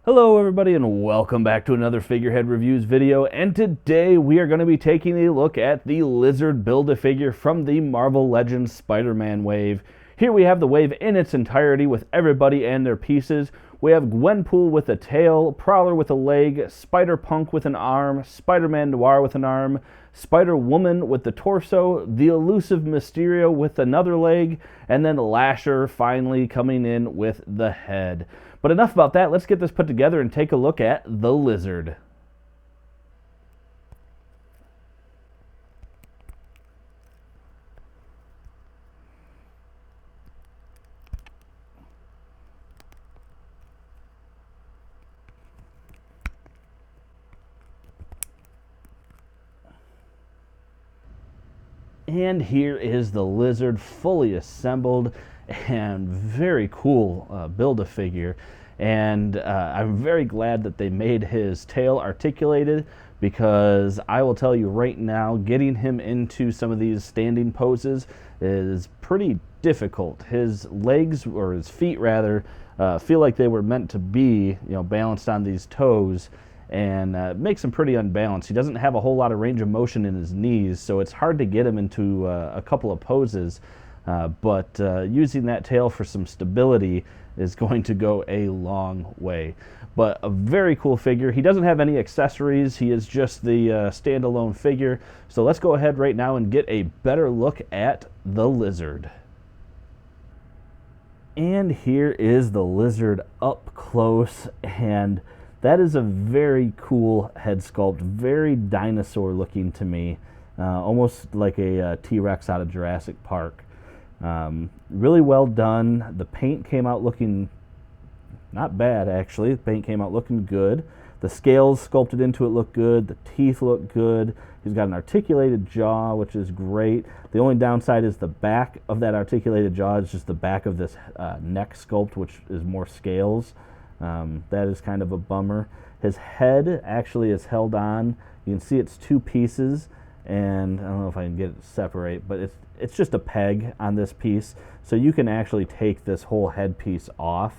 Hello everybody and welcome back to another Figurehead Reviews video, and today we are going to be taking a look at the Lizard Build-A-Figure from the Marvel Legends Spider-Man wave. Here we have the wave in its entirety with everybody and their pieces. We have Gwenpool with a tail, Prowler with a leg, Spider-Punk with an arm, Spider-Man Noir with an arm, Spider-Woman with the torso, the elusive Mysterio with another leg, and then Lasher finally coming in with the head. But enough about that, let's get this put together and take a look at the Lizard. And here is the Lizard fully assembled and very cool Build-A-Figure. And I'm very glad that they made his tail articulated, because I will tell you right now, getting him into some of these standing poses is pretty difficult. His legs, or his feet rather, feel like they were meant to be, balanced on these toes, and makes him pretty unbalanced. He doesn't have a whole lot of range of motion in his knees, so it's hard to get him into a couple of poses. But using that tail for some stability is going to go a long way. But a very cool figure. He doesn't have any accessories. He is just the standalone figure. So let's go ahead right now and get a better look at the Lizard. And here is the Lizard up close, and that is a very cool head sculpt, very dinosaur looking to me, almost like a T-Rex out of Jurassic Park. Really well done. The paint came out looking not bad, actually. The paint came out looking good. The scales sculpted into it look good. The teeth look good. He's got an articulated jaw, which is great. The only downside is the back of that articulated jaw is just the back of this neck sculpt, which is more scales. That is kind of a bummer. His head actually is held on. You can see it's two pieces, and I don't know if I can get it to separate, but it's just a peg on this piece, so you can actually take this whole headpiece off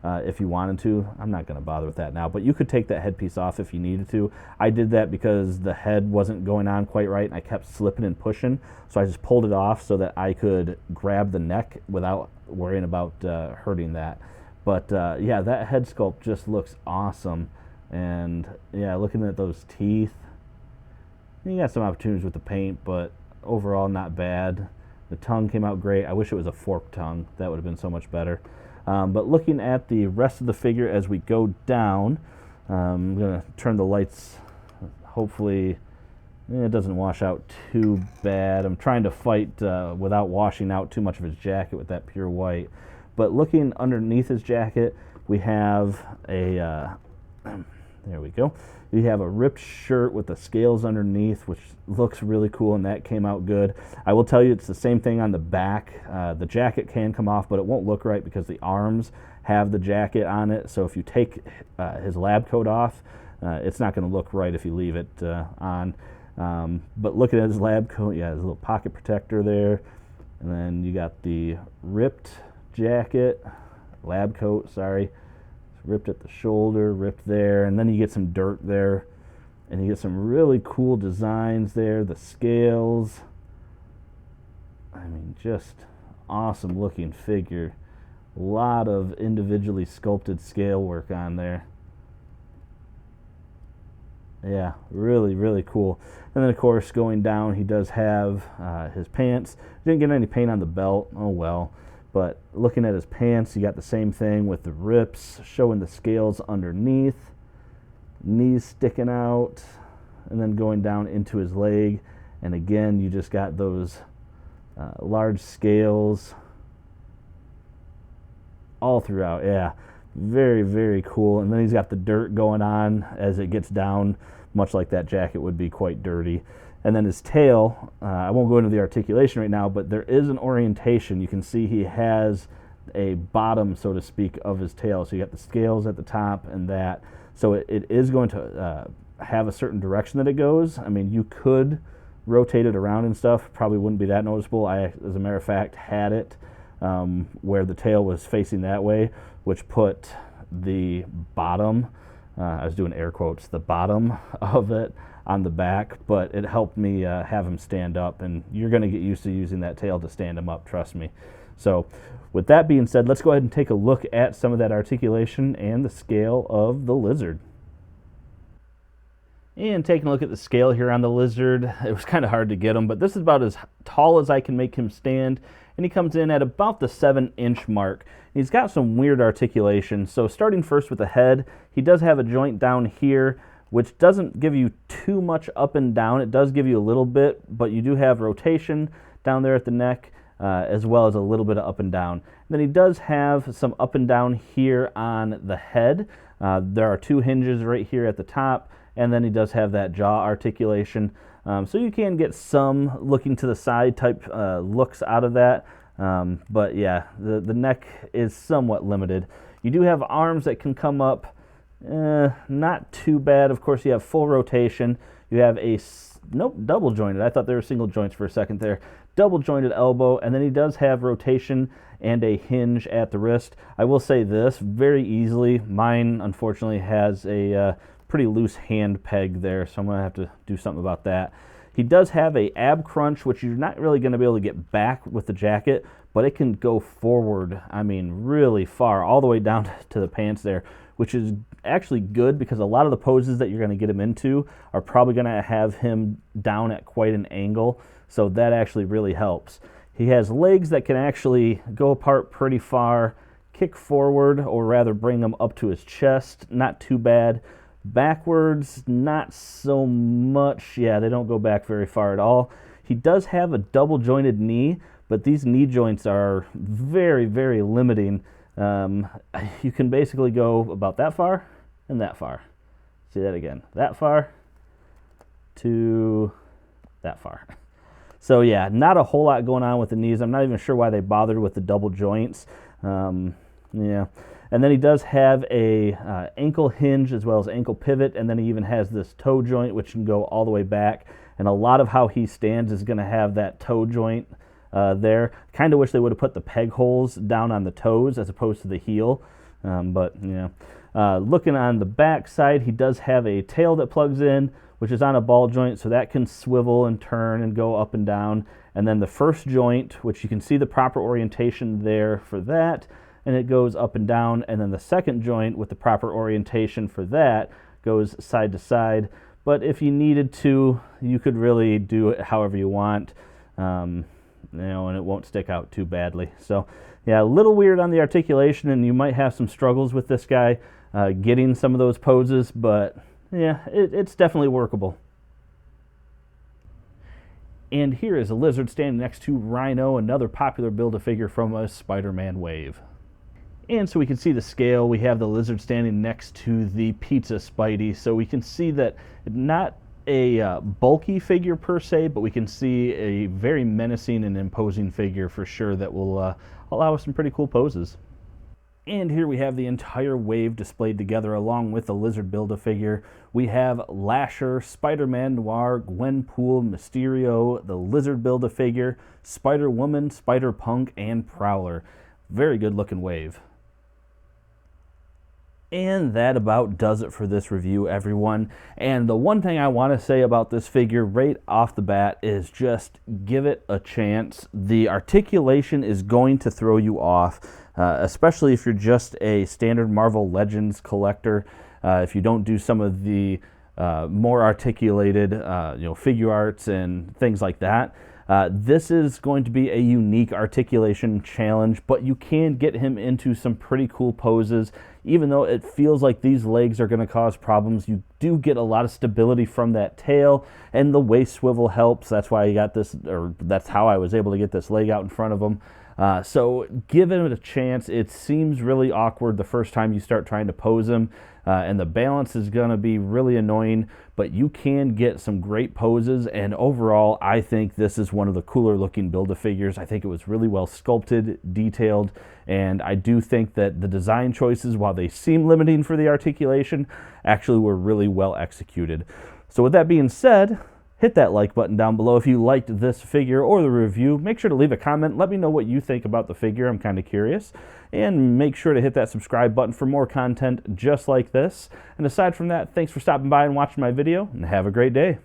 if you wanted to. I'm not going to bother with that now, but you could take that headpiece off if you needed to. I did that because the head wasn't going on quite right, and I kept slipping and pushing, so I just pulled it off so that I could grab the neck without worrying about hurting that. But yeah, that head sculpt just looks awesome, and yeah, looking at those teeth, you got some opportunities with the paint, but overall not bad. The tongue came out great. I wish it was a forked tongue. That would have been so much better. But looking at the rest of the figure as we go down, I'm going to turn the lights. Hopefully it doesn't wash out too bad. I'm trying to fight without washing out too much of his jacket with that pure white. But looking underneath his jacket, we have a there we go. You have a ripped shirt with the scales underneath, which looks really cool, and that came out good. I will tell you, it's the same thing on the back. The jacket can come off, but it won't look right because the arms have the jacket on it. So if you take his lab coat off, it's not going to look right if you leave it on. But looking at his lab coat, yeah, there's a little pocket protector there. And then you got the ripped jacket, lab coat, sorry. Ripped at the shoulder, ripped there, and then you get some dirt there, and you get some really cool designs there. The scales, I mean, just awesome looking figure. A lot of individually sculpted scale work on there. Yeah, really, really cool. And then, of course, going down, he does have his pants. Didn't get any paint on the belt. Oh, well. But looking at his pants, you got the same thing with the rips, showing the scales underneath, knees sticking out, and then going down into his leg. And again, you just got those large scales all throughout. Yeah, very, very cool. And then he's got the dirt going on as it gets down, much like that jacket would be quite dirty. And then his tail, I won't go into the articulation right now, but there is an orientation. You can see he has a bottom, so to speak, of his tail. So you got the scales at the top and that. So it is going to have a certain direction that it goes. I mean, you could rotate it around and stuff. Probably wouldn't be that noticeable. I, as a matter of fact, had it where the tail was facing that way, which put the bottom. I was doing air quotes, the bottom of it on the back, but it helped me have him stand up, and you're going to get used to using that tail to stand him up, trust me. So with that being said, let's go ahead and take a look at some of that articulation and the scale of the lizard. And taking a look at the scale here on the lizard, it was kind of hard to get him, but this is about as tall as I can make him stand, and he comes in at about the 7-inch mark. He's got some weird articulation. So starting first with the head, he does have a joint down here, which doesn't give you too much up and down. It does give you a little bit, but you do have rotation down there at the neck, as well as a little bit of up and down. And then he does have some up and down here on the head. There are 2 hinges right here at the top, and then he does have that jaw articulation. So you can get some looking to the side type looks out of that. But yeah, the neck is somewhat limited. You do have arms that can come up, not too bad. Of course, you have full rotation. You have a, nope, double jointed. I thought they were single joints for a second there. Double jointed elbow, and then he does have rotation and a hinge at the wrist. I will say this very easily. Mine, unfortunately, has a pretty loose hand peg there, so I'm going to have to do something about that. He does have a ab crunch, which you're not really going to be able to get back with the jacket, but it can go forward, I mean, really far, all the way down to the pants there, which is actually good because a lot of the poses that you're going to get him into are probably going to have him down at quite an angle, so that actually really helps. He has legs that can actually go apart pretty far, kick forward, or rather bring them up to his chest, not too bad. Backwards, not so much. Yeah, they don't go back very far at all. He does have a double jointed knee, but these knee joints are very, very limiting. You can basically go about that far and that far. See that again. That far to that far. So yeah, not a whole lot going on with the knees. I'm not even sure why they bothered with the double joints. Yeah. And then he does have a ankle hinge as well as ankle pivot, and then he even has this toe joint which can go all the way back. And a lot of how he stands is going to have that toe joint there. Kind of wish they would have put the peg holes down on the toes as opposed to the heel, but you know. Looking on the back side, he does have a tail that plugs in, which is on a ball joint, so that can swivel and turn and go up and down. And then the first joint, which you can see the proper orientation there for that, and it goes up and down. And then the second joint with the proper orientation for that goes side to side. But if you needed to, you could really do it however you want, you know, and it won't stick out too badly. So yeah, a little weird on the articulation, and you might have some struggles with this guy getting some of those poses, but yeah, it's definitely workable. And here is a lizard standing next to Rhino, another popular Build-A-Figure from a Spider-Man wave. And so we can see the scale. We have the lizard standing next to the Pizza Spidey, so we can see that not a bulky figure per se, but we can see a very menacing and imposing figure for sure that will allow us some pretty cool poses. And here we have the entire wave displayed together along with the lizard Build-A-Figure. We have Lasher, Spider-Man Noir, Gwenpool, Mysterio, the lizard Build-A-Figure, Spider-Woman, Spider-Punk, and Prowler. Very good looking wave. And that about does it for this review, everyone. And the one thing I want to say about this figure right off the bat is just give it a chance. The articulation is going to throw you off, especially if you're just a standard Marvel Legends collector. If you don't do some of the more articulated figure arts and things like that. This is going to be a unique articulation challenge, but you can get him into some pretty cool poses. Even though it feels like these legs are going to cause problems, you do get a lot of stability from that tail, and the waist swivel helps. That's why I got this, or that's how I was able to get this leg out in front of him. So give him a chance. It seems really awkward the first time you start trying to pose him, and the balance is going to be really annoying, but you can get some great poses, and overall I think this is one of the cooler looking Build-A-Figures. I think it was really well sculpted, detailed, and I do think that the design choices, while they seem limiting for the articulation, actually were really well executed. So with that being said, hit that like button down below if you liked this figure or the review. Make sure to leave a comment. Let me know what you think about the figure. I'm kind of curious. And make sure to hit that subscribe button for more content just like this. And aside from that, thanks for stopping by and watching my video, and have a great day.